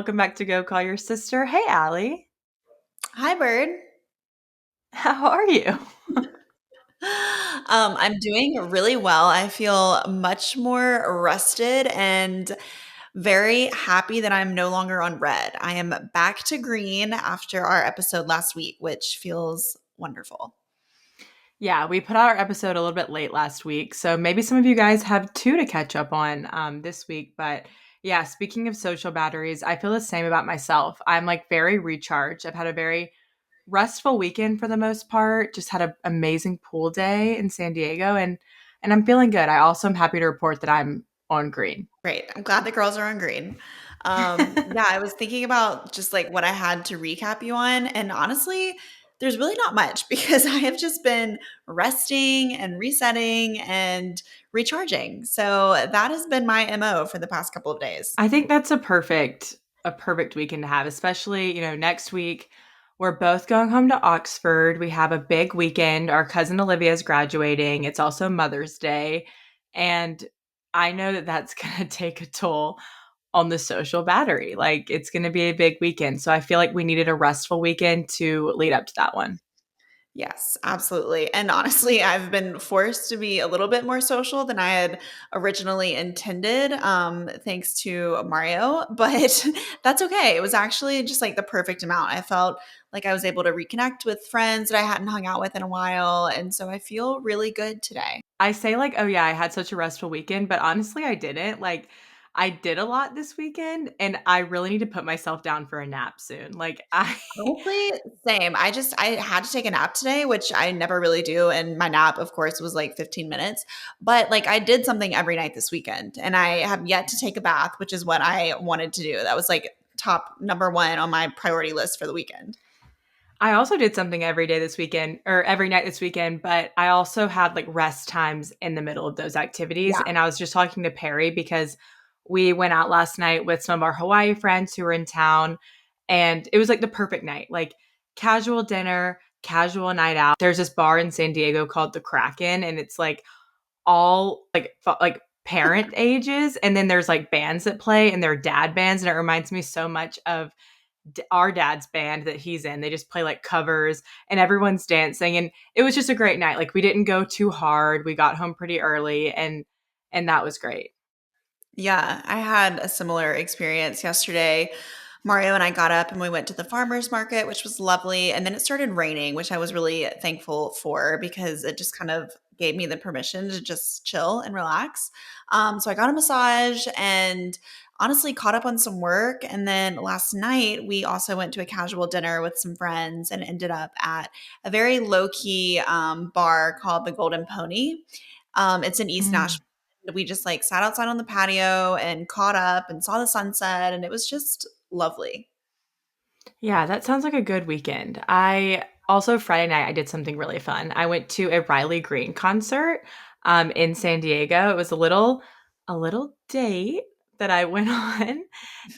welcome back to Go Call Your Sister. Hey, Allie. Hi, Bird. How are you? I'm doing really well. I feel much more rested and very happy that I'm no longer on red. I am back to green after our episode last week, which feels wonderful. Yeah, we put out our episode a little bit late last week, so maybe some of you guys have two to catch up on this week. But yeah, speaking of social batteries, I feel the same about myself. I'm like very recharged. I've had a very restful weekend for the most part. Just had an amazing pool day in San Diego, and I'm feeling good. I also am happy to report that I'm on green. Great. I'm glad the girls are on green. Yeah, I was thinking about just like what I had to recap you on. And honestly, there's really not much because I have just been resting and resetting and recharging. So that has been my MO for the past couple of days. I think that's a perfect weekend to have, especially, next week we're both going home to Oxford. We have a big weekend. Our cousin Olivia is graduating. It's also Mother's Day, and I know that that's going to take a toll on the social battery. Like it's going to be a big weekend. So I feel like we needed a restful weekend to lead up to that one. Yes, absolutely. And honestly, I've been forced to be a little bit more social than I had originally intended, thanks to Mario, but that's okay. It was actually just like the perfect amount. I felt like I was able to reconnect with friends that I hadn't hung out with in a while. And so I feel really good today. I say like, "Oh yeah, I had such a restful weekend," but honestly I didn't. Like I did a lot this weekend and I really need to put myself down for a nap soon. Like I Honestly, same. I had to take a nap today, which I never really do. And my nap, of course, was like 15 minutes. But like I did something every night this weekend. And I have yet to take a bath, which is what I wanted to do. That was like top number one on my priority list for the weekend. I also did something every day this weekend or every night this weekend, but I also had like rest times in the middle of those activities. Yeah. And I was just talking to Perry because we went out last night with some of our Hawaii friends who were in town, and it was like the perfect night. Like casual dinner, casual night out. There's this bar in San Diego called the Kraken, and it's like all like parent ages, and then there's like bands that play and they're dad bands, and it reminds me so much of our dad's band that he's in. They just play like covers and everyone's dancing, and it was just a great night. Like we didn't go too hard. We got home pretty early, and that was great. Yeah, I had a similar experience yesterday. Mario and I got up and we went to the farmers market, which was lovely. And then it started raining, which I was really thankful for because it just kind of gave me the permission to just chill and relax. So I got a massage and honestly caught up on some work. And then last night, we also went to a casual dinner with some friends and ended up at a very low key bar called the Golden Pony. It's in East Mm. Nashville. We just like sat outside on the patio and caught up and saw the sunset, and it was just lovely. Yeah, that sounds like a good weekend. I also Friday night I did something really fun. I went to a Riley Green concert in San Diego. It was a little date that I went on,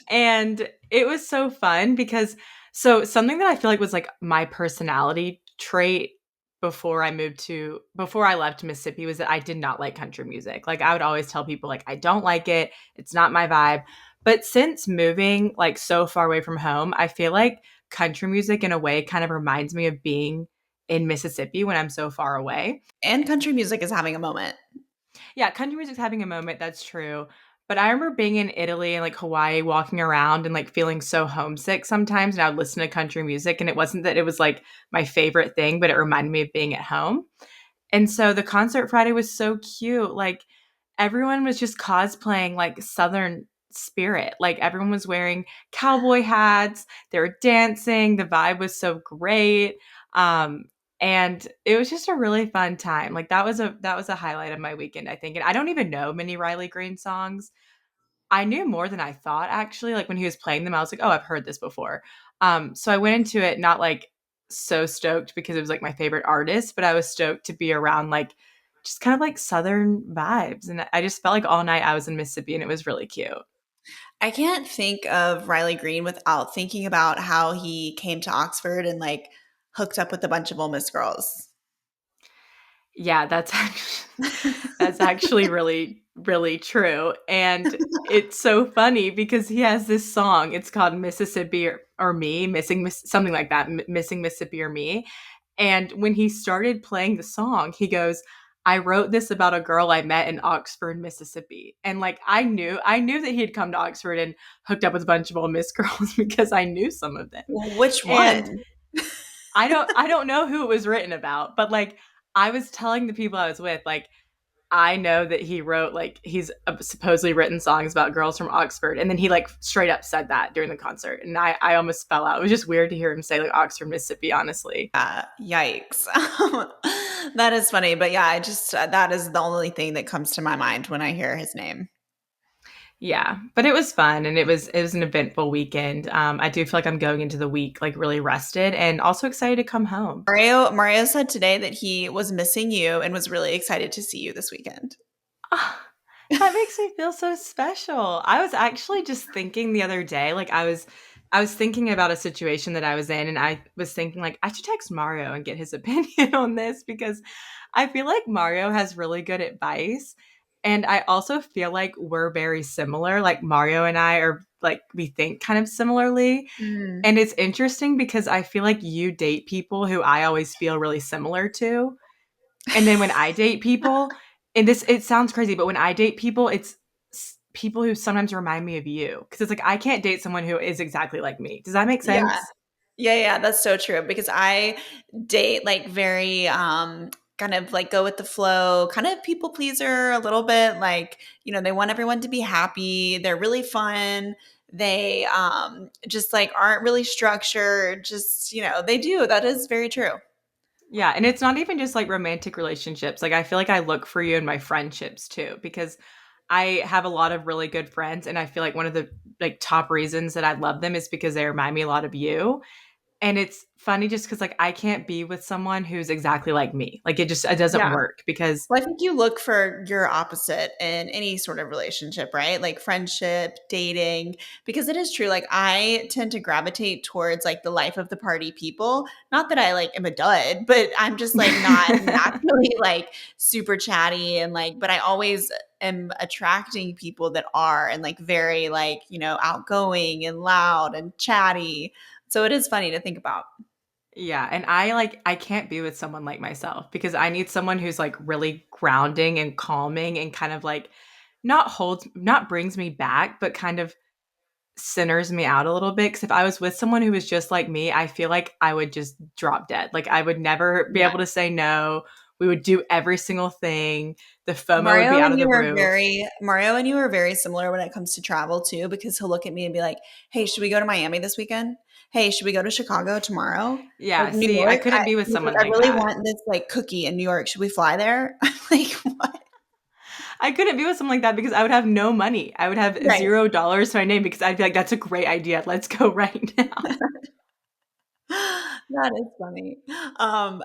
and it was so fun because something that I feel like was like my personality trait before I left Mississippi was that I did not like country music. Like I would always tell people like I don't like it. It's not my vibe. But since moving like so far away from home, I feel like country music in a way kind of reminds me of being in Mississippi when I'm so far away. And country music is having a moment. Yeah, country music's having a moment, that's true. But I remember being in Italy and like Hawaii, walking around and like feeling so homesick sometimes. And I would listen to country music, and it wasn't that it was like my favorite thing, but it reminded me of being at home. And so the concert Friday was so cute. Like everyone was just cosplaying like Southern spirit. Like everyone was wearing cowboy hats, they were dancing, the vibe was so great. Um, and it was just a really fun time. Like that was a highlight of my weekend, I think. And I don't even know many Riley Green songs. I knew more than I thought actually. Like when he was playing them, I was like, "Oh, I've heard this before." So I went into it not like so stoked because it was like my favorite artist, but I was stoked to be around like just kind of like southern vibes. And I just felt like all night I was in Mississippi, and it was really cute. I can't think of Riley Green without thinking about how he came to Oxford and like hooked up with a bunch of Ole Miss girls. Yeah, that's actually really, really true. And it's so funny because he has this song. It's called Mississippi or Me, something like that, Missing Mississippi or Me. And when he started playing the song, he goes, I wrote this about a girl I met in Oxford, Mississippi. And like I knew that he had come to Oxford and hooked up with a bunch of Ole Miss girls because I knew some of them. Well, which And one? I don't know who it was written about, but like I was telling the people I was with, like I know that he wrote like he's supposedly written songs about girls from Oxford, and then he like straight up said that during the concert, and I almost fell out. It was just weird to hear him say like Oxford, Mississippi. Honestly, Yikes. That is funny, but yeah, I just that is the only thing that comes to my mind when I hear his name. yeah, but it was fun, and it was an eventful weekend. I do feel like I'm going into the week like really rested and also excited to come home. Mario said today that he was missing you and was really excited to see you this weekend. Ah, that makes me feel so special. I was actually just thinking the other day, like I was thinking about a situation that I was in and I was thinking like I should text Mario and get his opinion on this because I feel like Mario has really good advice and I also feel like we're very similar. Like Mario and I are like we think kind of similarly. Mm. And it's interesting because I feel like you date people who I always feel really similar to. And then when I date people, and this it sounds crazy, but when I date people, it's people who sometimes remind me of you because it's like I can't date someone who is exactly like me. Does that make Yeah. sense? Yeah, that's so true because I date like very kind of like go with the flow, kind of people pleaser a little bit, like, they want everyone to be happy, they're really fun. They just like aren't really structured, just, they do. That is very true. Yeah, and it's not even just like romantic relationships. Like I feel like I look for you in my friendships too because I have a lot of really good friends and I feel like one of the like top reasons that I love them is because they remind me a lot of you. And it's funny just cuz like I can't be with someone who's exactly like me. Like it doesn't Yeah. work because Well, I think you look for your opposite in any sort of relationship, right? Like friendship, dating, because it is true. Like I tend to gravitate towards like the life of the party people. Not that I like am a dud, but I'm just like not naturally like super chatty and like, but I always am attracting people that are and like very like, outgoing and loud and chatty. So it is funny to think about. Yeah, and I can't be with someone like myself because I need someone who's like really grounding and calming and kind of like not brings me back, but kind of centers me out a little bit. Because if I was with someone who was just like me, I feel like I would just drop dead. Like I would never be Yeah. able to say no. We would do every single thing. The FOMO would be Mario out and of you the are roof. very Mario and you are very similar when it comes to travel too, because he'll look at me and be like, "Hey, should we go to Miami this weekend? Hey, should we go to Chicago tomorrow? Like Yeah, New see, I York? couldn't be with He's like, someone I like really that. want this like cookie in New York. Should we fly there?" I'm like, "What?" I couldn't be with someone like that because I would have no money. I would have Right. $0 to my name because I'd be like, that's a great idea. Let's go right now. That is funny.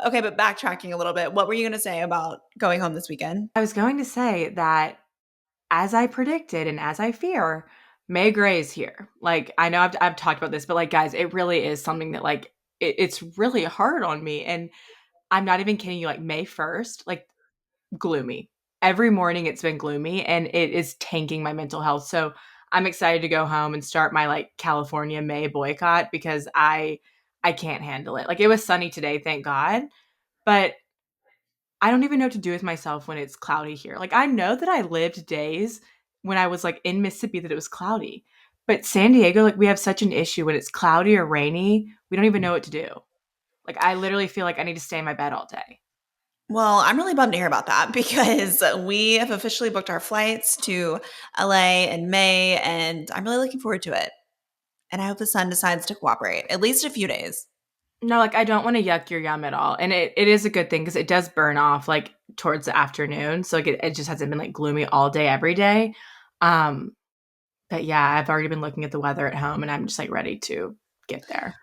Okay, but backtracking a little bit, what were you going to say about going home this weekend? I was going to say that as I predicted and as I fear, May Gray is here. Like I know I've talked about this, but like guys, it really is something that like it's really hard on me. And I'm not even kidding you. Like May 1st, like gloomy. Every morning it's been gloomy and it is tanking my mental health. So I'm excited to go home and start my like California May boycott because I can't handle it. Like it was sunny today, thank God, but I don't even know what to do with myself when it's cloudy here. Like I know that I lived days when I was like in Mississippi that it was cloudy. But San Diego, like we have such an issue when it's cloudy or rainy, we don't even know what to do. Like I literally feel like I need to stay in my bed all day. Well, I'm really bummed to hear about that because we have officially booked our flights to LA in May, and I'm really looking forward to it. And I hope the sun decides to cooperate at least a few days. No, like I don't want to yuck your yum at all. And it is a good thing because it does burn off like towards the afternoon. So like it just hasn't been like gloomy all day every day. Um, but yeah, I've already been looking at the weather at home and I'm just like ready to get there.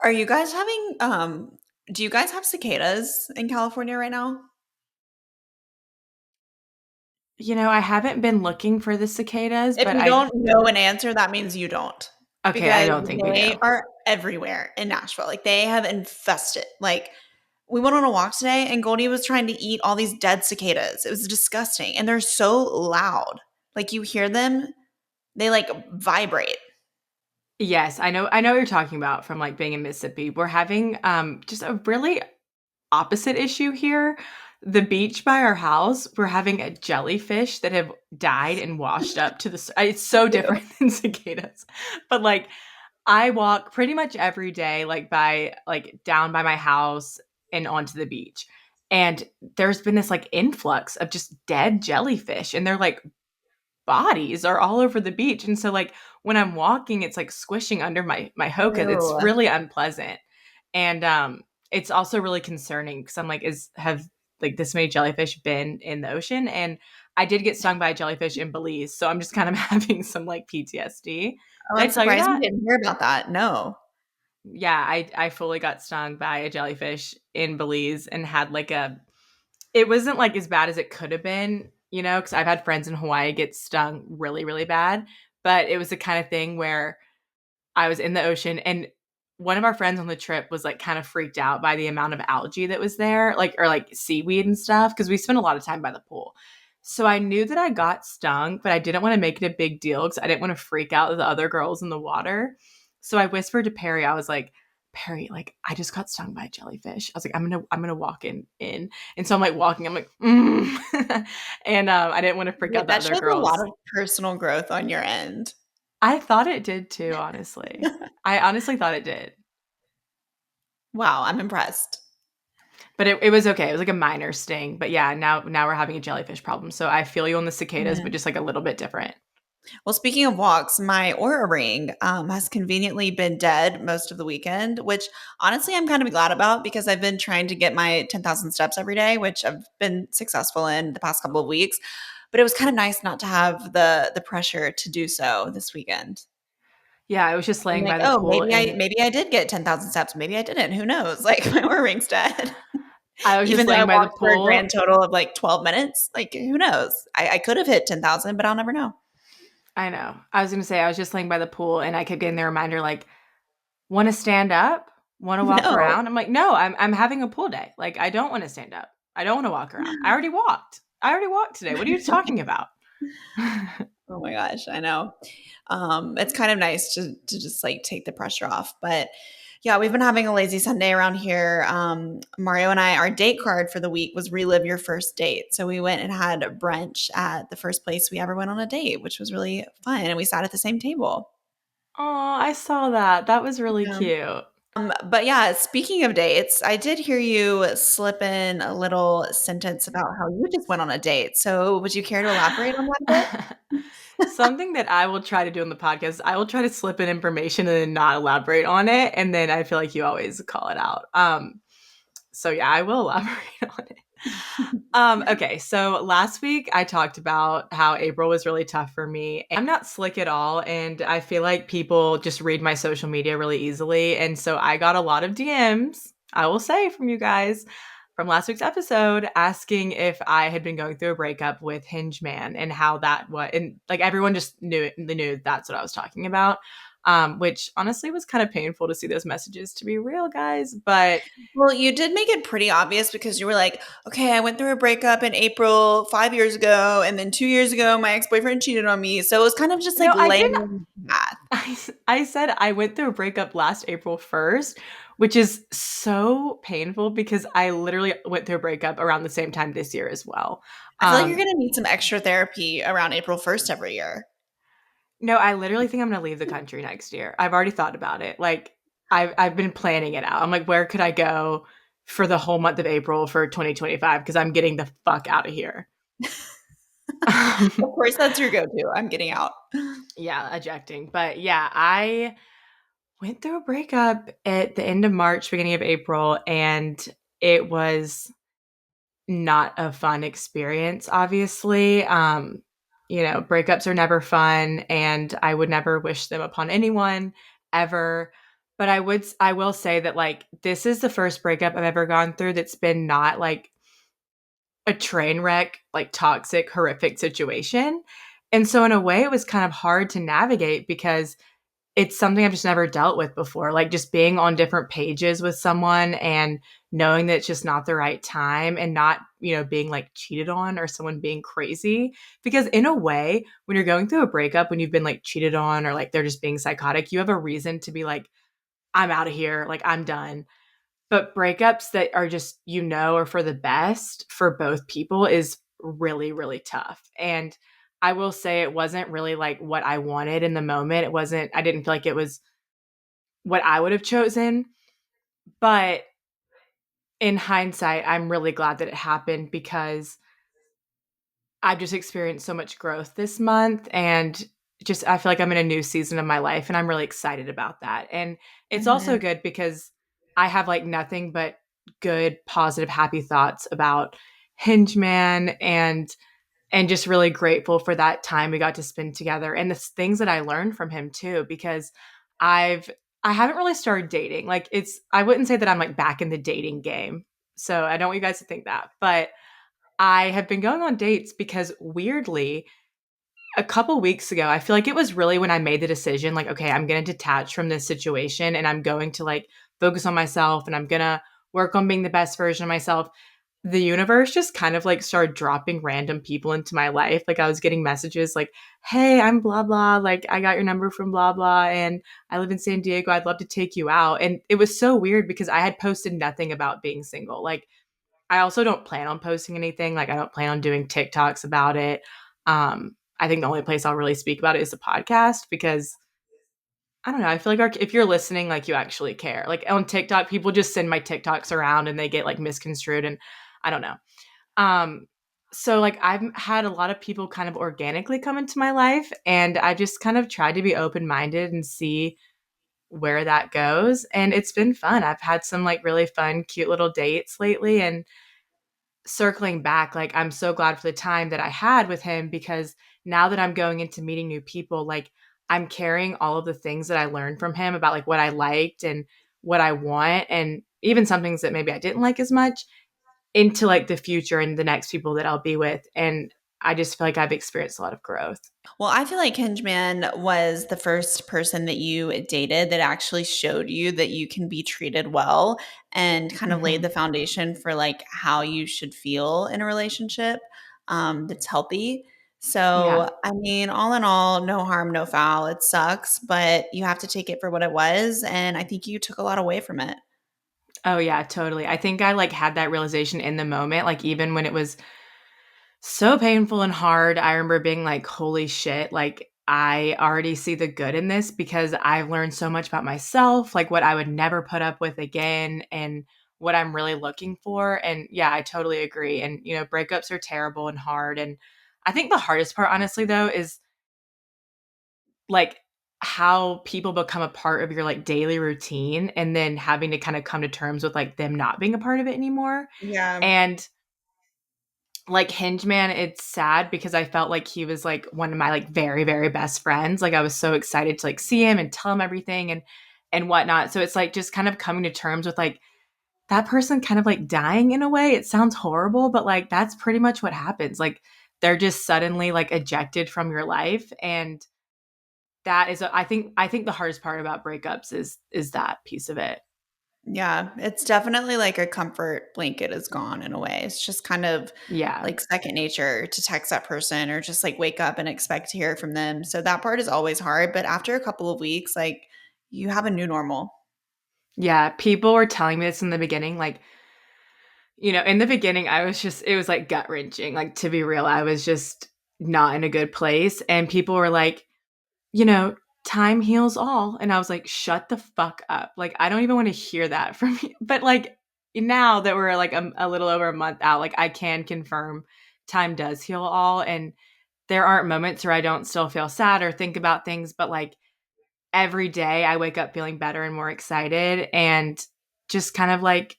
Are you guys having do you guys have cicadas in California right now? I haven't been looking for the cicadas, If but you don't know an answer, that means you don't. okay, I Because don't think we they do. are everywhere in Nashville. Like they have infested. Like We went on a walk today and Goldie was trying to eat all these dead cicadas. It was disgusting. And they're so loud. Like you hear them, they like vibrate. Yes, I know what you're talking about from like being in Mississippi. We're having just a really opposite issue here. The beach by our house, we're having a jellyfish that have died and washed up to it's so Ew. different than cicadas. But like I walk pretty much every day like by like down by my house and onto the beach. And there's been this like influx of just dead jellyfish and they're like bodies are all over the beach. And so like when I'm walking, it's like squishing under my hoka. It's Ew. really unpleasant. And it's also really concerning because I'm like, is have like this many jellyfish been in the ocean? And I did get stung by a jellyfish in Belize. So I'm just kind of having some like PTSD. Oh, Did I I'm tell you surprised we that? didn't hear about that. No. Yeah, I fully got stung by a jellyfish in Belize and had like a it wasn't like as bad as it could have been, you know, because I've had friends in Hawaii get stung really, really bad. But it was the kind of thing where I was in the ocean and one of our friends on the trip was like kind of freaked out by the amount of algae that was there, like or like seaweed and stuff, because we spent a lot of time by the pool. So I knew that I got stung, but I didn't want to make it a big deal because I didn't want to freak out the other girls in the water. So I whispered to Perry, I was like, Perry, like I just got stung by a jellyfish. I was like, I'm gonna walk in. And so I'm like walking, I'm like, and I didn't want to freak out Wait, the that other shows a lot girls. of personal growth on your end. I thought it did too, honestly. I honestly thought it did. Wow, I'm impressed. But it was okay. It was like a minor sting. But yeah, now we're having a jellyfish problem. So I feel you on the cicadas, but Mhm. just like a little bit different. Well, speaking of walks, my Aura ring has conveniently been dead most of the weekend, which honestly I'm kind of glad about because I've been trying to get my 10,000 steps every day, which I've been successful in the past couple of weeks. But it was kind of nice not to have the pressure to do so this weekend. Yeah, I was just I'm laying like, by the oh, pool and maybe I did get 10,000 steps. Maybe I didn't. Who knows? Like my Aura ring's dead. I was Even just though I laying by the walked for a pool. grand total of like 12 minutes, like who knows? I could have hit 10,000, but I'll never know. I know. I was gonna say I was just laying by the pool and I kept getting the reminder like, wanna stand up? Wanna walk No. around? I'm like, no, I'm having a pool day. Like I don't want to stand up. I don't want to walk around. I already walked. I already walked today. What are you talking about? Oh my gosh, I know. It's kind of nice to just like take the pressure off. But yeah, we've been having a lazy Sunday around here. Mario and I, our date card for the week was relive your first date. So we went and had brunch at the first place we ever went on a date, which was really fun. And we sat at the same table. Oh, I saw that. That was really Yeah. cute. But yeah, speaking of dates, I did hear you slip in a little sentence about how you just went on a date. So would you care to elaborate on that a bit? Something that I will try to do in the podcast, I will try to slip in information and then not elaborate on it, and then I feel like you always call it out. So yeah, I will elaborate on it. Okay, so last week I talked about how April was really tough for me. I'm not slick at all, and I feel like people just read my social media really easily. And so I got a lot of DMs, I will say, from you guys from last week's episode asking if I had been going through a breakup with Hinge Man and how that was. And like everyone just knew that's what I was talking about. Which honestly was kind of painful to see those messages, to be real, guys. But Well, you did make it pretty obvious because you were like, okay, I went through a breakup in April 5 years ago, and then 2 years ago, my ex boyfriend cheated on me. So it was kind of just like no, I didn't. laying that. I said I went through a breakup last April 1st, which is so painful because I literally went through a breakup around the same time this year as well. I feel like you're Um, going to need some extra therapy around April 1st every year. no, I literally think I'm gonna leave the country next year. I've already thought about it. Like I've been planning it out. I'm like, where could I go for the whole month of April for 2025? Because I'm getting the fuck out of here. Of course, that's your go to. I'm getting out. Yeah, ejecting. But yeah, I went through a breakup at the end of March, beginning of April, and it was not a fun experience, obviously. Breakups are never fun, and I would never wish them upon anyone ever. But I will say that like this is the first breakup I've ever gone through that's been not like a train wreck, like toxic, horrific situation. And so in a way it was kind of hard to navigate because it's something I've just never dealt with before. Like just being on different pages with someone and knowing that it's just not the right time and not, being like cheated on or someone being crazy. Because in a way, when you're going through a breakup, when you've been like cheated on or like they're just being psychotic, you have a reason to be like, I'm out of here. Like I'm done. But breakups that are just, are for the best for both people is really, really tough. And I will say it wasn't really like what I wanted in the moment. I didn't feel like it was what I would have chosen. But in hindsight, I'm really glad that it happened because I've just experienced so much growth this month and just I feel like I'm in a new season of my life and I'm really excited about that. And it's also Mhm. good because I have like nothing but good, positive, happy thoughts about Hinge Man and just really grateful for that time we got to spend together and the things that I learned from him too because I've I haven't really started dating. Like I wouldn't say that I'm like back in the dating game. So I don't want you guys to think that. But I have been going on dates because weirdly, a couple weeks ago, I feel like it was really when I made the decision like, okay, I'm going to detach from this situation and I'm going to like focus on myself and I'm going to work on being the best version of myself. The universe just kind of like started dropping random people into my life. Like I was getting messages like, "Hey, I'm blah blah, like I got your number from blah blah and I live in San Diego. I'd love to take you out." And it was so weird because I had posted nothing about being single. Like I also don't plan on posting anything. Like I don't plan on doing TikToks about it. I think the only place I'll really speak about it is the podcast because I don't know. I feel like if you're listening, like you actually care. Like on TikTok, people just send my TikToks around and they get like misconstrued, and I don't know. Um, so like I've had a lot of people kind of organically come into my life, and I just kind of tried to be open minded and see where that goes, and it's been fun. I've had some like really fun, cute little dates lately, and circling back, like I'm so glad for the time that I had with him because now that I'm going into meeting new people, like I'm carrying all of the things that I learned from him about like what I liked and what I want and even some things that maybe I didn't like as much into like the future and the next people that I'll be with. And I just feel like I've experienced a lot of growth. Well, I feel like Hingeman was the first person that you dated that actually showed you that you can be treated well and kind of laid Hmm. the foundation for like how you should feel in a relationship that's healthy. Yeah. So, I mean, all in all, no harm, no foul. It sucks, but you have to take it for what it was. And I think you took a lot away from it. Oh yeah, totally. I think I like had that realization in the moment, like even when it was so painful and hard. I remember being like, holy shit, like I already see the good in this because I've learned so much about myself, like what I would never put up with again and what I'm really looking for. And yeah, I totally agree. And, breakups are terrible and hard. And I think the hardest part, honestly, though, is like how people become a part of your like daily routine and then having to kind of come to terms with like them not being a part of it anymore. Yeah. And like Hingeman, it's sad because I felt like he was like one of my like very, very best friends. Like I was so excited to like see him and tell him everything and whatnot. So it's like just kind of coming to terms with like that person kind of like dying in a way. It sounds horrible, but like that's pretty much what happens. Like they're just suddenly like ejected from your life. And that is I think the hardest part about breakups is that piece of it. Yeah, it's definitely like a comfort blanket is gone in a way. It's just kind of Yeah. like second nature to text that person or just like wake up and expect to hear from them. So that part is always hard, but after a couple of weeks, like you have a new normal. Yeah. People were telling me this in the beginning, like in the beginning, it was like gut wrenching. Like, to be real, I was just not in a good place. And people were like, you know, time heals all. And I was like, shut the fuck up. Like, I don't even want to hear that from you. But like, now that we're like a little over a month out, like, I can confirm time does heal all. And there aren't moments where I don't still feel sad or think about things. But like, every day I wake up feeling better and more excited and just kind of like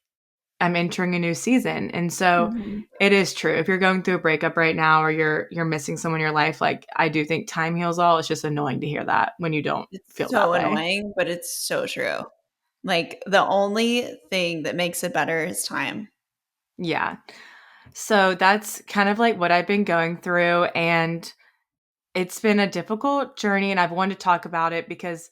I'm entering a new season. And so Mhm. it is true. If you're going through a breakup right now or you're missing someone in your life, like I do think time heals all. It's just annoying to hear that when you don't It's feel that so way. annoying, but it's so true. Like the only thing that makes it better is time. Yeah. So that's kind of like what I've been going through and it's been a difficult journey and I've wanted to talk about it because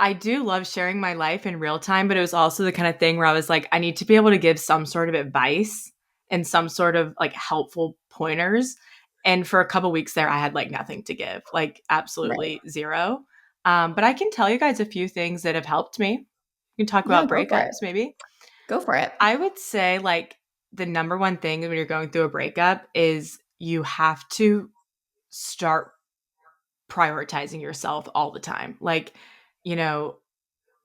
I do love sharing my life in real time, but it was also the kind of thing where I was like, I need to be able to give some sort of advice and some sort of like helpful pointers. And for a couple weeks there, I had like nothing to give, like Right. absolutely zero. But I can tell you guys a few things that have helped me. We can talk Yeah, about go for it. breakups, maybe. Go for it. I would say like the number one thing when you're going through a breakup is you have to start prioritizing yourself all the time. Like, you know,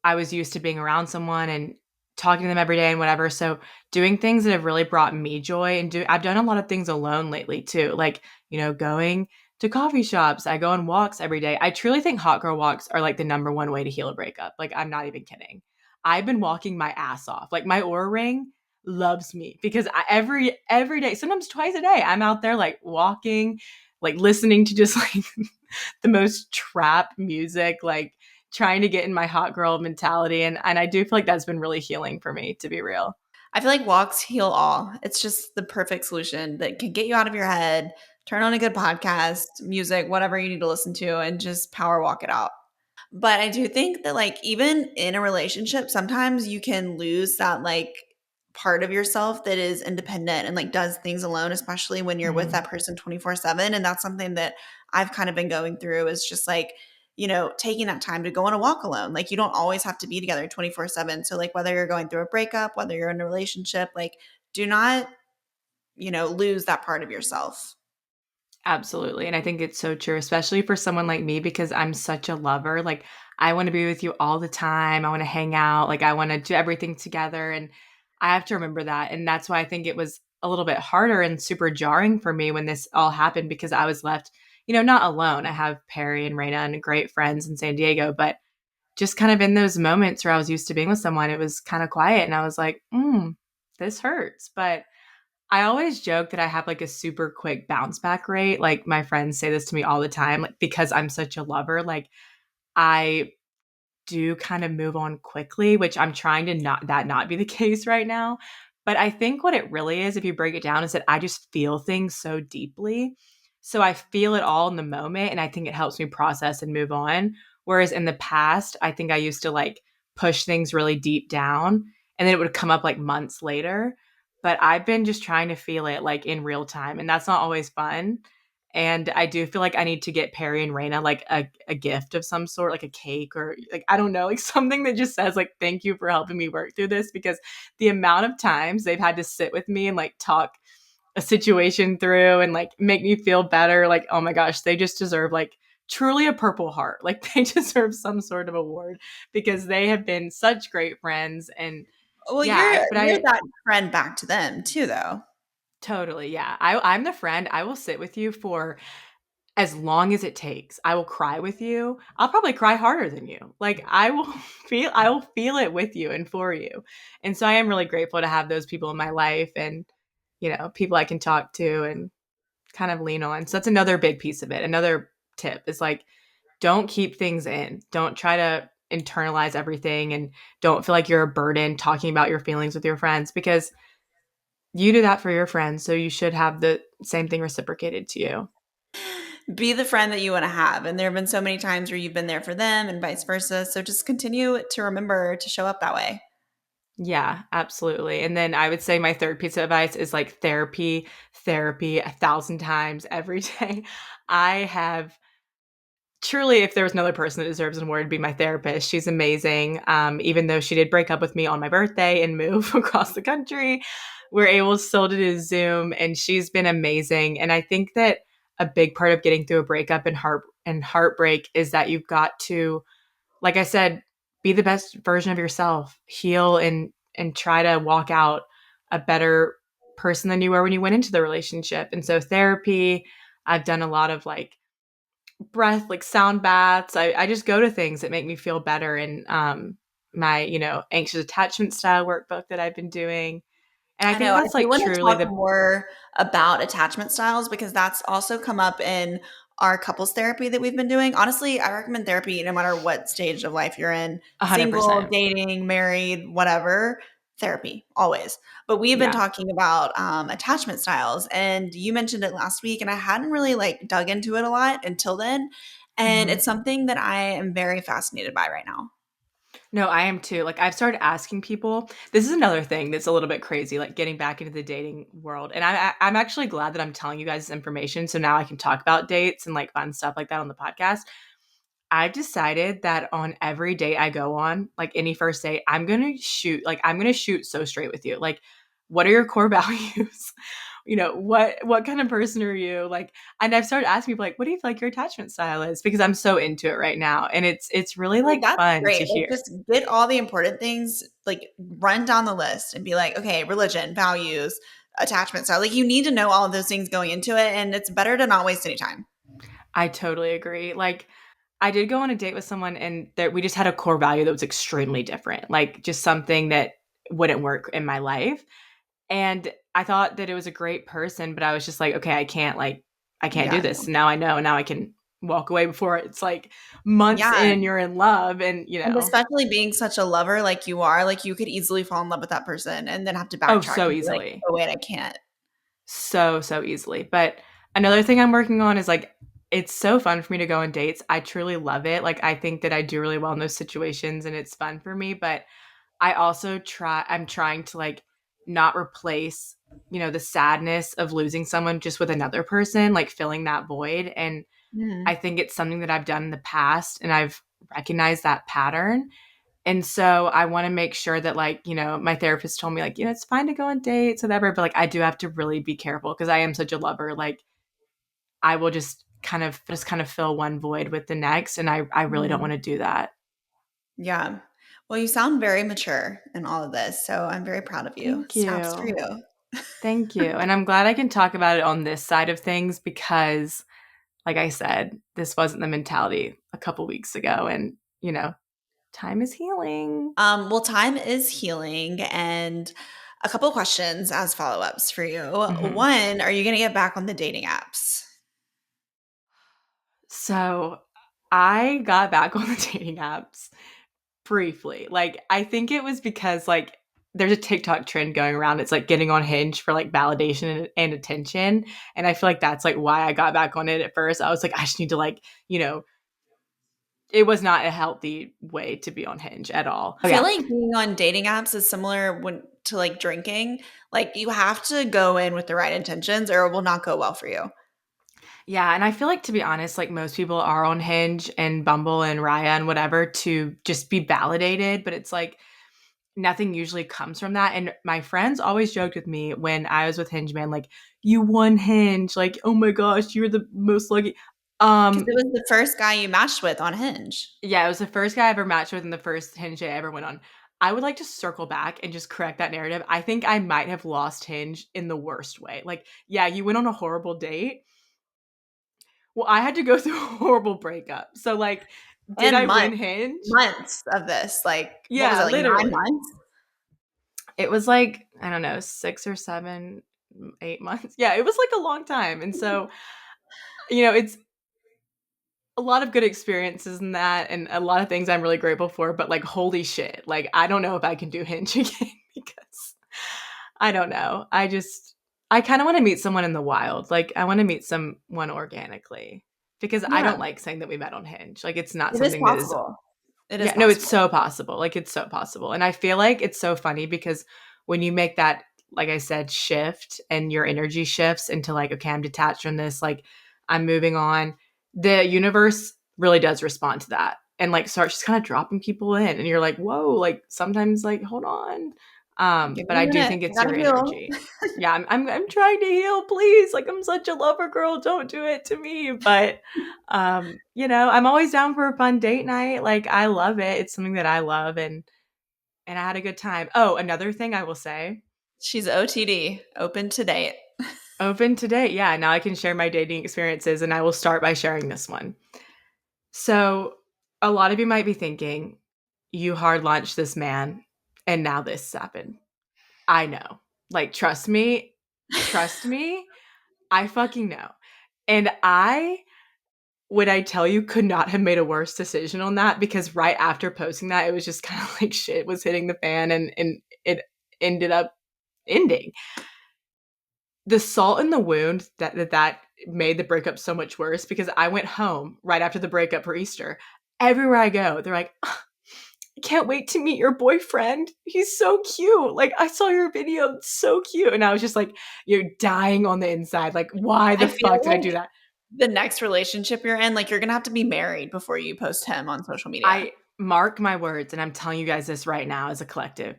I was used to being around someone and talking to them every day and whatever. So doing things that have really brought me joy and I've done a lot of things alone lately too. Like, going to coffee shops. I go on walks every day. I truly think hot girl walks are like the number one way to heal a breakup. Like I'm not even kidding. I've been walking my ass off. Like my aura ring loves me because every day, sometimes twice a day, I'm out there like walking, like listening to just like the most trap music, like trying to get in my hot girl mentality. And I do feel like that's been really healing for me, to be real. I feel like walks heal all. It's just the perfect solution that can get you out of your head, turn on a good podcast, music, whatever you need to listen to, and just power walk it out. But I do think that, like, even in a relationship, sometimes you can lose that, like, part of yourself that is independent and, like, does things alone, especially when you're with Mm, that person 24/7. And that's something that I've kind of been going through is just like, taking that time to go on a walk alone. Like, you don't always have to be together 24/7. So, like, whether you're going through a breakup, whether you're in a relationship, like, do not, lose that part of yourself. absolutely. And I think it's so true, especially for someone like me, because I'm such a lover. Like, I want to be with you all the time. I want to hang out. Like, I want to do everything together. And I have to remember that. And that's why I think it was a little bit harder and super jarring for me when this all happened because I was left, not alone. I have Perry and Raina and great friends in San Diego, but just kind of in those moments where I was used to being with someone, it was kind of quiet. And I was like, this hurts. But I always joke that I have like a super quick bounce back rate. Like my friends say this to me all the time, like because I'm such a lover. Like I do kind of move on quickly, which I'm trying to not be the case right now. But I think what it really is, if you break it down, is that I just feel things so deeply. So I feel it all in the moment. And I think it helps me process and move on. Whereas in the past, I think I used to like push things really deep down and then it would come up like months later. But I've been just trying to feel it like in real time. And that's not always fun. And I do feel like I need to get Perry and Raina like a gift of some sort, like a cake or like, I don't know, like something that just says like, thank you for helping me work through this because the amount of times they've had to sit with me and like talk a situation through and like make me feel better. Like, oh my gosh, they just deserve like truly a Purple Heart. Like they deserve some sort of award because they have been such great friends. And Well, yeah, you're but you're I that friend back to them too, though. totally, yeah. I'm the friend. I will sit with you for as long as it takes. I will cry with you. I'll probably cry harder than you. Like I will feel it with you and for you. And so I am really grateful to have those people in my life and people I can talk to and kind of lean on. So that's another big piece of it. Another tip is like don't keep things in. Don't try to internalize everything and don't feel like you're a burden talking about your feelings with your friends because you do that for your friends, so you should have the same thing reciprocated to you. Be the friend that you want to have. And there have been so many times where you've been there for them and vice versa. So just continue to remember to show up that way. Yeah, absolutely. And then I would say my third piece of advice is like therapy 1,000 times every day. I have truly, if there was another person that deserves an award, it'd be my therapist. She's amazing. Even though she did break up with me on my birthday and move across the country, we're able still to do Zoom, and she's been amazing. And I think that a big part of getting through a breakup and heartbreak is that you've got to, like I said, be the best version of yourself, heal and try to walk out a better person than you were when you went into the relationship. And so therapy, I've done a lot of like breath, like sound baths. I just go to things that make me feel better. And my, anxious attachment style workbook that I've been doing. And I I think know. I that's do like want to truly talk the more about attachment styles because that's also come up in our couples therapy that we've been doing. Honestly, I recommend therapy no matter what stage of life you're in, single, 100%. dating, married, whatever, therapy, always. But we've been Yeah. talking about attachment styles, and you mentioned it last week, and I hadn't really like dug into it a lot until then. And Mhm. it's something that I am very fascinated by right now. No, I am too. Like I've started asking people. This is another thing that's a little bit crazy, like getting back into the dating world. And I'm actually glad that I'm telling you guys this information, so now I can talk about dates and like fun stuff like that on the podcast. I've decided that on every date I go on, like any first date, I'm gonna shoot so straight with you. Like, what are your core values? What kind of person are you? Like, and I've started asking people like, what do you feel like your attachment style is? Because I'm so into it right now. And it's really Like, like that's fun great. to Like, hear. just get all the important things, like, run down the list and be like, okay, religion, values, attachment style. Like, you need to know all of those things going into it, and it's better to not waste any time. I totally agree. Like I did go on a date with someone and that we just had a core value that was extremely different. Like just something that wouldn't work in my life. And I thought that it was a great person, but I was just like, okay, I can't do Yeah. this. Now I know. Now I can walk away before it's like months Yeah. in and you're in love and And especially being such a lover like you are, like, you could easily fall in love with that person and then have to oh, backtrack so and be like, easily. "Oh, wait, I can't." So easily. But another thing I'm working on is like it's so fun for me to go on dates. I truly love it. Like I think that I do really well in those situations and it's fun for me, but I'm trying to like not replace, the sadness of losing someone just with another person, like filling that void. And I Mhm. think it's something that I've done in the past and I've recognized that pattern. And so I want to make sure that like, my therapist told me like, it's fine to go on dates, whatever, but like I do have to really be careful because I am such a lover. Like I will just kind of fill one void with the next. And I really don't Mhm. want to do that. Yeah. Well, you sound very mature in all of this, so I'm very proud of you. Thank Snaps for you. you. Thank you. And I'm glad I can talk about it on this side of things because, like I said, this wasn't the mentality a couple weeks ago. And, time is healing. Well, time is healing, and a couple questions as follow-ups for you. Hmm. One, are you gonna get back on the dating apps? So I got back on the dating apps briefly. Like, I think it was because, like, there's a TikTok trend going around. It's like getting on Hinge for like validation and attention. And I feel like that's like why I got back on it at first. I was like, I just need to like, it was not a healthy way to be on Hinge at all. I Oh feel yeah. like being on dating apps is similar to, like, drinking. Like, you have to go in with the right intentions or it will not go well for you. Yeah, and I feel like to be honest, like most people are on Hinge and Bumble and Raya and whatever to just be validated, but it's like nothing usually comes from that. And my friends always joked with me when I was with Hinge Man, like, you won Hinge, like, oh my gosh, you're the most lucky. Because Um, it was the first guy you matched with on Hinge. yeah, it was the first guy I ever matched with and the first Hinge I ever went on. I would like to circle back and just correct that narrative. I think I might have lost Hinge in the worst way. Like, yeah, you went on a horrible date. Well, I had to go through a horrible breakup. So, like, did I And win Hinge? months of this, like, what was it, Yeah, like, 9 literally. months? It was like, I don't know, 6 or 7, 8 months. Yeah, it was like a long time. And so, it's a lot of good experiences in that and a lot of things I'm really grateful for, but like holy shit. Like I don't know if I can do Hinge again because I don't know. I kind of want to meet someone in the wild. Like I want to meet someone organically because I Yeah, don't like saying that we met on Hinge. Like it's not it is something that is. possible. It is Yeah, no, it's possible. so possible. Like it's so possible. And I feel like it's so funny because when you make that, like I said, shift and your energy shifts into like, okay, I'm detached from this, like I'm moving on, the universe really does respond to that and like starts just kind of dropping people in. And you're like, whoa, like sometimes like, hold on. Give But me I a do minute. think I it's gotta your heal. energy. Yeah, I'm trying to heal, please. Like I'm such a lover girl. Don't do it to me. But I'm always down for a fun date night. Like I love it. It's something that I love and I had a good time. Oh, another thing I will say, She's OTD, open to date. open to date. Yeah, now I can share my dating experiences and I will start by sharing this one. So, a lot of you might be thinking, you hard launched this man and now this happened. I know. Like trust me, I fucking know. And I Would I tell you could not have made a worse decision on that because right after posting that, it was just kind of like shit was hitting the fan and it ended up ending. The salt in the wound that made the breakup so much worse because I went home right after the breakup for Easter. Everywhere I go, they're like, can't wait to meet your boyfriend. He's so cute. Like, I saw your video. It's so cute. And I was just like, you're dying on the inside. Like, why I the feel fuck did I like do that? the next relationship you're in, like, you're gonna have to be married before you post him on social media. I mark my words, and I'm telling you guys this right now as a collective.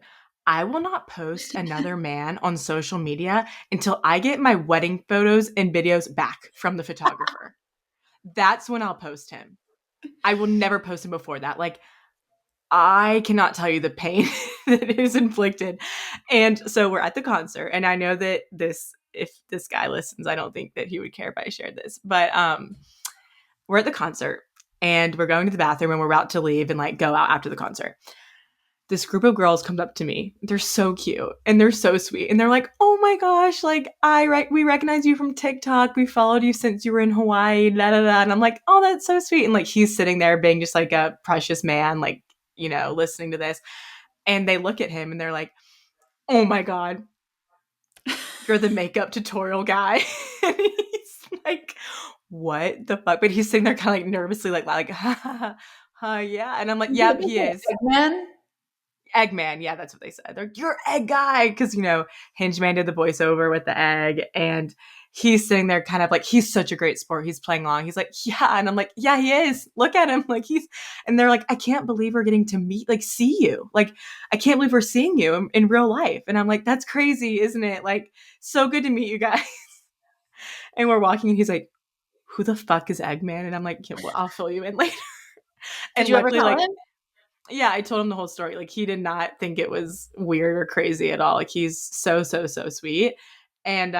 I will not post another man on social media until I get my wedding photos and videos back from the photographer. That's when I'll post him. I will never post him before that. Like, I cannot tell you the pain that is inflicted. And so we're at the concert, and I know that if this guy listens, I don't think that he would care if I shared this. But we're at the concert, and we're going to the bathroom, and we're about to leave and like go out after the concert. This group of girls comes up to me. They're so cute and they're so sweet. And they're like, "Oh my gosh, like we recognize you from TikTok. We followed you since you were in Hawaii, da da da." And I'm like, "Oh, that's so sweet." And like he's sitting there being just like a precious man, like, listening to this. And they look at him and they're like, "Oh my god, you're the makeup tutorial guy." And he's like, "What the fuck?" But he's sitting there kind of like nervously like, ha, ha, ha, yeah. And I'm like, Did "Yep, they he say is." Eggman? Eggman, yeah, that's what they said. They're, "You're egg guy," because Hingeman did the voiceover with the egg, and he's sitting there kind of like he's such a great sport. He's playing along. He's like, "Yeah," and I'm like, "Yeah, he is. Look at him." Like and they're like, "I can't believe we're getting to meet, like, see you. Like, I can't believe we're seeing you in real life." And I'm like, "That's crazy, isn't it? Like, so good to meet you guys." And we're walking, and he's like, "Who the fuck is Eggman?" And I'm like, "Yeah, well, I'll fill you in later." Did And you ever luckily, tell like, him? yeah, I told him the whole story. Like, he did not think it was weird or crazy at all. Like, he's so, so, so sweet. And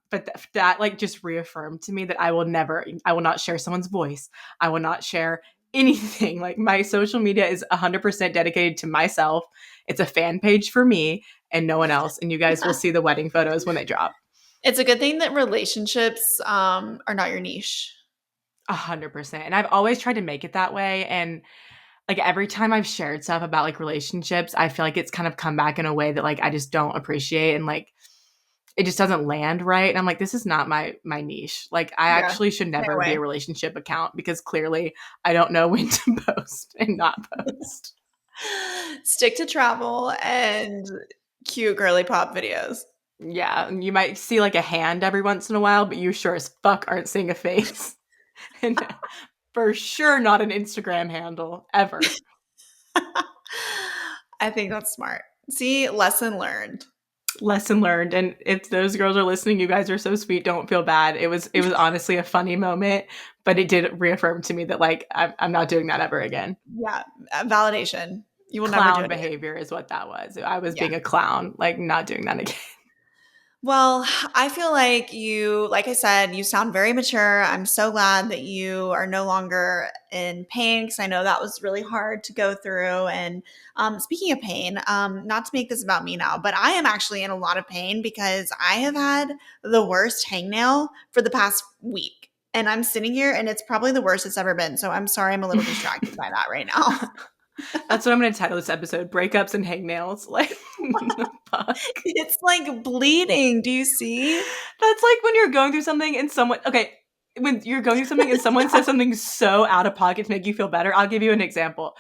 but that like just reaffirmed to me that I will not share someone's voice. I will not share anything. Like, my social media is 100% dedicated to myself. It's a fan page for me and no one else. And you guys will see the wedding photos when they drop. It's a good thing that relationships, are not your niche. 100%. And I've always tried to make it that way. And like every time I've shared stuff about like relationships, I feel like it's kind of come back in a way that like I just don't appreciate, and like it just doesn't land right. And I'm like, this is not my niche. Like, I Yeah, actually should stay never be away. a relationship account because clearly I don't know when to post and not post. Stick to travel and cute girly pop videos. Yeah, and you might see like a hand every once in a while, but you sure as fuck aren't seeing a face. And for sure not an Instagram handle ever. I think that's smart. See, lesson learned. Lesson learned. And if those girls are listening, you guys are so sweet. Don't feel bad. It was honestly a funny moment, but it did reaffirm to me that like I'm not doing that ever again. Yeah, validation. You will never do Clown it again. behavior is what that was. I was Yeah. being a clown, like not doing that again. Well, I feel like you, like I said, you sound very mature. I'm so glad that you are no longer in pain because I know that was really hard to go through. And speaking of pain, not to make this about me now, but I am actually in a lot of pain because I have had the worst hangnail for the past week. And I'm sitting here and it's probably the worst it's ever been. So I'm sorry I'm a little distracted by that right now. That's what I'm going to title this episode: Breakups and Hangnails. Like, the fuck? It's like bleeding. Do you see? That's like when you're going through something and when you're going through something and someone says something so out of pocket to make you feel better. I'll give you an example.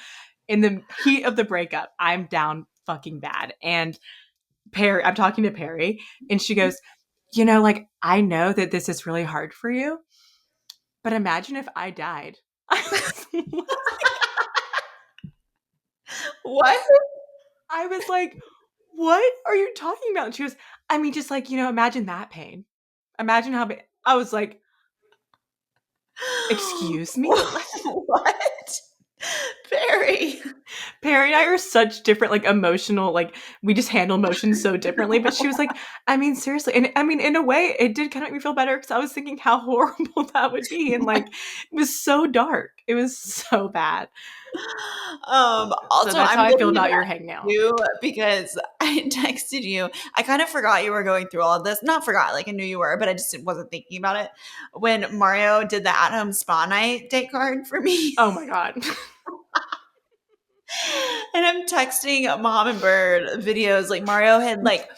In the heat of the breakup, I'm down fucking bad. And I'm talking to Perry, and she goes, like, "I know that this is really hard for you, but imagine if I died." What? I was like, "What are you talking about?" And she goes, "I mean, just like, imagine that pain. Imagine how big." I was like, "Excuse me?" What? Barry. Perry and I are such different, like, emotional, like, we just handle emotions so differently. But she was like, "I mean, seriously." And I mean, in a way, it did kind of make me feel better because I was thinking how horrible that would be. And like, it was so dark. It was so bad. So Also, that's how I'm I feel looking about back your at hangnail. you because I texted you. I kind of forgot you were going through all of this. Not forgot, like I knew you were, but I just wasn't thinking about it. When Mario did the at-home spa night date card for me. Oh my God. And I'm texting Mom and Bird videos. Like Mario had like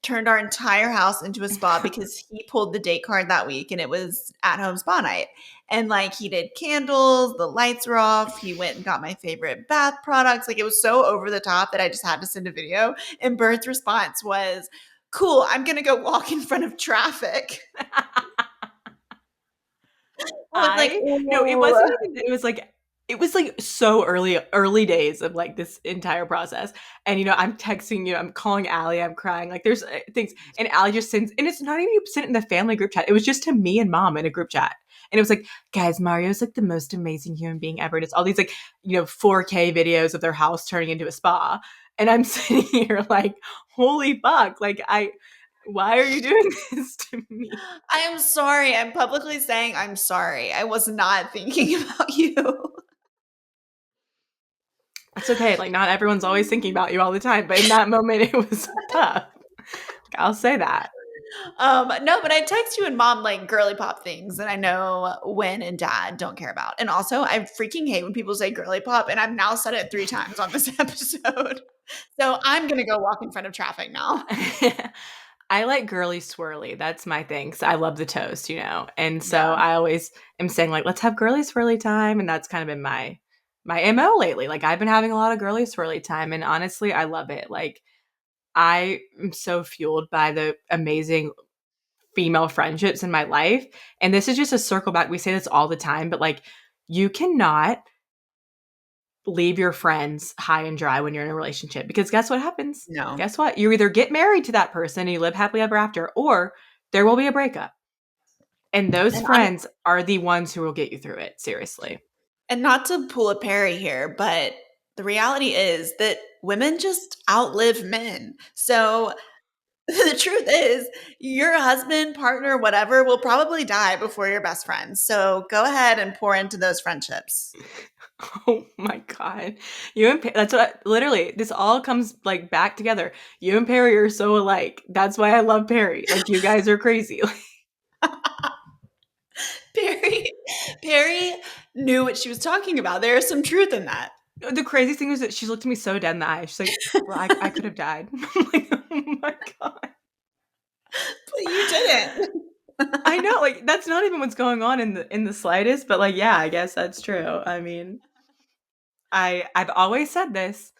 turned our entire house into a spa because he pulled the date card that week and it was at home spa night. And like he did candles, the lights were off. He went and got my favorite bath products. Like it was so over the top that I just had to send a video. And Bert's response was, cool, I'm going to go walk in front of traffic. I was like, I no, it ooh. wasn't even it was like so early days of like this entire process. And I'm texting, I'm calling Allie, I'm crying. Like there's things and Allie just sends and it's not even sent in the family group chat. It was just to me and mom in a group chat. And it was like, guys, Mario's like the most amazing human being ever. And it's all these like, 4K videos of their house turning into a spa. And I'm sitting here like, holy fuck. Like why are you doing this to me? I am sorry. I'm publicly saying I'm sorry. I was not thinking about you. It's okay. Like, not everyone's always thinking about you all the time, but in that moment, it was tough. I'll say that. No, but I text you and mom like girly pop things that I know when and dad don't care about. And also, I freaking hate when people say girly pop, and I've now said it 3 times on this episode. So I'm gonna go walk in front of traffic now. I like girly swirly. That's my thing. 'Cause I love the toast, and so Yeah. I always am saying like, let's have girly swirly time, and that's kind of been my mo lately. Like I've been having a lot of girly swirly time, and honestly, I love it. Like I am so fueled by the amazing female friendships in my life. And this is just a circle back. We say this all the time, but like you cannot leave your friends high and dry when you're in a relationship because guess what happens? No. Guess what? You either get married to that person and you live happily ever after, or there will be a breakup. And those And I'm friends are the ones who will get you through it. Seriously. and not to pull a Perry here, but the reality is that women just outlive men. So the truth is, your husband, partner, whatever, will probably die before your best friend. So go ahead and pour into those friendships. Oh my god, you and that's what literally this all comes like back together. You and Perry are so alike. That's why I love Perry. Like you guys are crazy. Perry, Perry knew what she was talking about. There is some truth in that, The craziest thing was that she looked at me so dead in the eye. She's like, "Well, I could have died." I'm like, "Oh my god." but you didn't. I know, like that's not even what's going on in the slightest, but like, yeah, I guess that's true. I mean, I've always said this.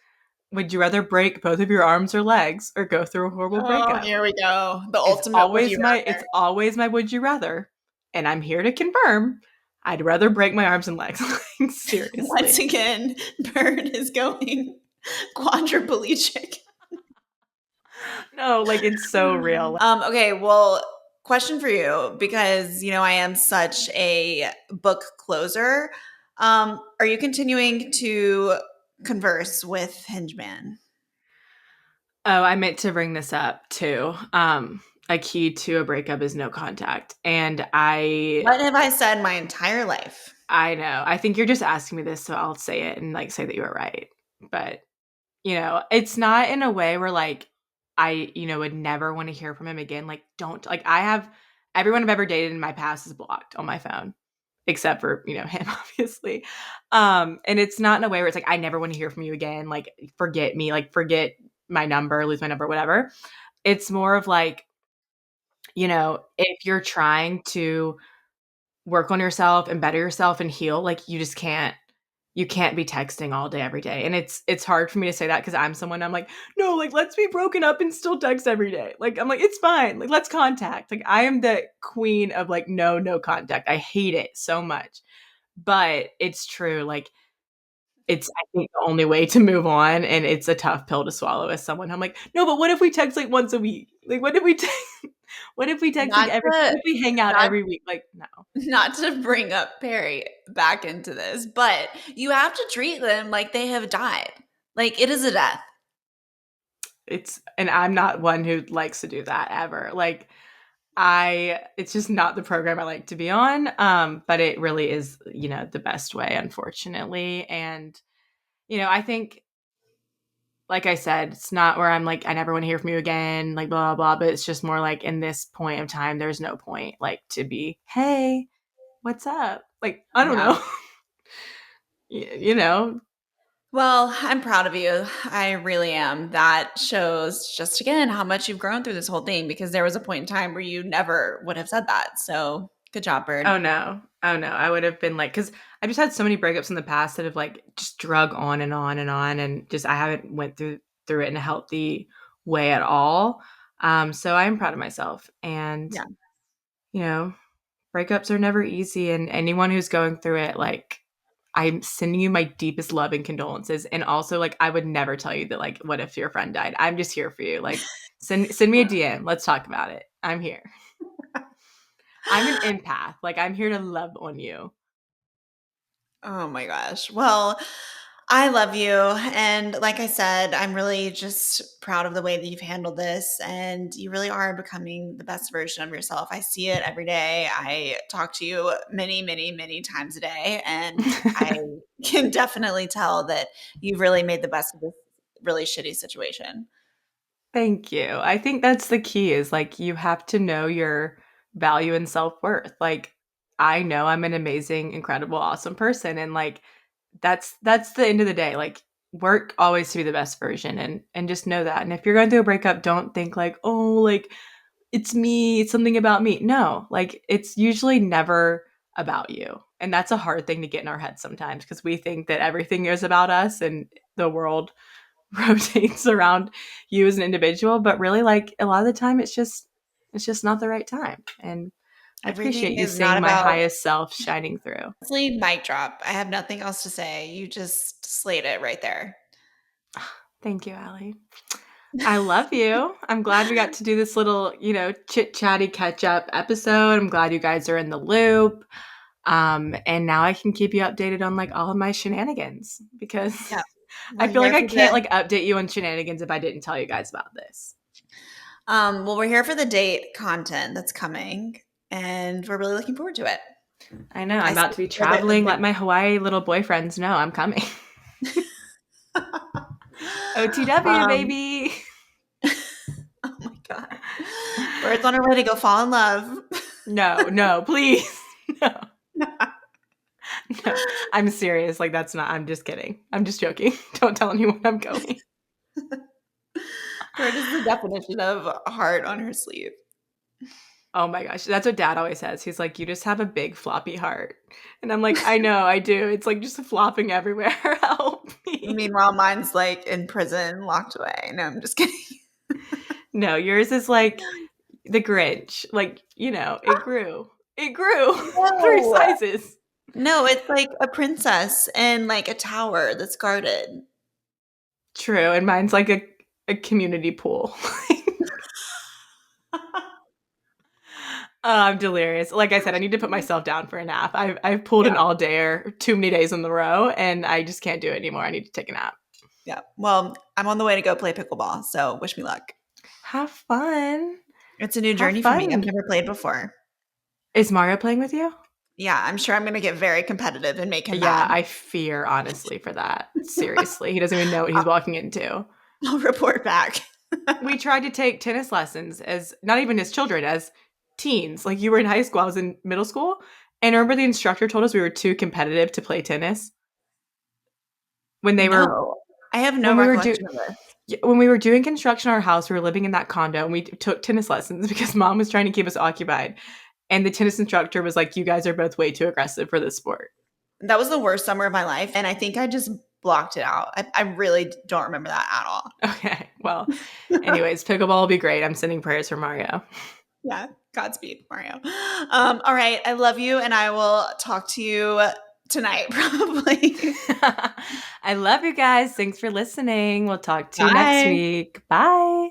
Would you rather break both of your arms or legs or go through a horrible Oh, breakup? here we go. The ultimate would you It's rather. always my would you rather. And I'm here to confirm I'd rather break my arms and legs. Like, Once seriously. again, Bird is going quadriplegic. No, like it's so real. Okay, well, question for you because I am such a book closer. Are you continuing to converse with Hingeman? Oh, I meant to bring this up too. A key to a breakup is no contact. And What have I said my entire life? I know. I think you're just asking me this, so I'll say it and like say that you were right. But, it's not in a way where like I, would never want to hear from him again. Like, don't like I have everyone I've ever dated in my past is blocked on my phone. Except for, him, obviously. And it's not in a way where it's like, I never want to hear from you again. Like, forget me, like forget my number, lose my number, whatever. It's more of like, if you're trying to work on yourself and better yourself and heal, like you can't be texting all day every day. And it's hard for me to say that because I'm someone I'm like, no, like let's be broken up and still text every day. Like I'm like, it's fine. Like let's contact. Like I am the queen of like no contact. I hate it so much. But it's true. Like it's I think the only way to move on and it's a tough pill to swallow as someone. I'm like, no, but what if we text like once a week? Like what if we text what if we text like Not every to what if we hang out not every week? Like no. not to bring up Perry back into this, but you have to treat them like they have died. Like it is a death. And I'm not one who likes to do that ever. Like it's just not the program I like to be on. But it really is, the best way, unfortunately. And, I think, like I said, it's not where I'm like, I never want to hear from you again, like blah, blah, blah. But it's just more like in this point of time, there's no point like to be, hey, what's up? Like, I don't Yeah. know. You know, Well, I'm proud of you. I really am. That shows just again how much you've grown through this whole thing because there was a point in time where you never would have said that. So good job, Bird. Oh no. Oh no. I would have been like, because I just had so many breakups in the past that have like just drug on and on and on, and just I haven't went through it in a healthy way at all. So I am proud of myself, and Yeah. you know, breakups are never easy, and anyone who's going through it, like, I'm sending you my deepest love and condolences. And also, like, I would never tell you that, like, what if your friend died? I'm just here for you. Like, send me a DM. Let's talk about it. I'm here. I'm an empath. Like, I'm here to love on you. Oh my gosh. Well, I love you. And like I said, I'm really just proud of the way that you've handled this. And you really are becoming the best version of yourself. I see it every day. I talk to you many, many, many times a day. And I can definitely tell that you've really made the best of this really shitty situation. Thank you. I think that's the key is like you have to know your value and self-worth. Like I know I'm an amazing, incredible, awesome person, and like that's the end of the day. Like work always to be the best version, and just know that. And if you're going through a breakup, don't think like, "Oh, like it's me, it's something about me." No, like it's usually never about you. And that's a hard thing to get in our heads sometimes because we think that everything is about us and the world rotates around you as an individual, but really like a lot of the time it's just not the right time. And I appreciate Everything you is not seeing my about highest self shining through. honestly, mic drop. I have nothing else to say. You just slayed it right there. Thank you, Allie. I love you. I'm glad we got to do this little, chit chatty catch up episode. I'm glad you guys are in the loop. And now I can keep you updated on like all of my shenanigans because Yeah. I We're feel like here I for can't the like update you on shenanigans if I didn't tell you guys about this. well, we're here for the date content that's coming, and we're really looking forward to it. I know. I'm I see about to be a little bit traveling. Let my Hawaii little boyfriends know I'm coming. of OTW, um, baby. oh my god. Bird's on her way to go fall in love. No, no, please. No, no. I'm serious. Like, that's not, I'm just kidding. I'm just joking. Don't tell anyone I'm going. Bird is the definition of heart on her sleeve. Oh my gosh. That's what dad always says. He's like, you just have a big floppy heart. And I'm like, I know, I do. It's like just flopping everywhere. Help me. Meanwhile, mine's like in prison, locked away. No, I'm just kidding. No, yours is like the Grinch. Like, it grew. It grew three No. sizes. No, it's like a princess in like a tower that's guarded. True. And mine's like a community pool. I'm delirious. Like I said, I need to put myself down for a nap. I've pulled an Yeah. all dayer too many days in a row, and I just can't do it anymore. I need to take a nap. Yeah. Well, I'm on the way to go play pickleball, so wish me luck. Have fun. It's a new Have journey for me. I've fun. never played before. Is Mario playing with you? Yeah, I'm sure I'm gonna get very competitive and make him Yeah, mad. I fear honestly for that. Seriously, he doesn't even know what he's walking into. I'll report back. We tried to take tennis lessons as not even as children, as teens. Like you were in high school, I was in middle school, and I remember the instructor told us we were too competitive to play tennis when they were No, I have no when we were do recollection of this. when we were doing construction on our house. We were living in that condo, and we took tennis lessons because mom was trying to keep us occupied. And the tennis instructor was like, "You guys are both way too aggressive for this sport." That was the worst summer of my life, and I think I just blocked it out. I really don't remember that at all. Okay, well, anyways, pickleball will be great. I'm sending prayers for Mario. Yeah, Godspeed, Mario. All right, I love you, and I will talk to you tonight, probably. I love you guys. Thanks for listening. We'll talk to you next Bye. week. Bye.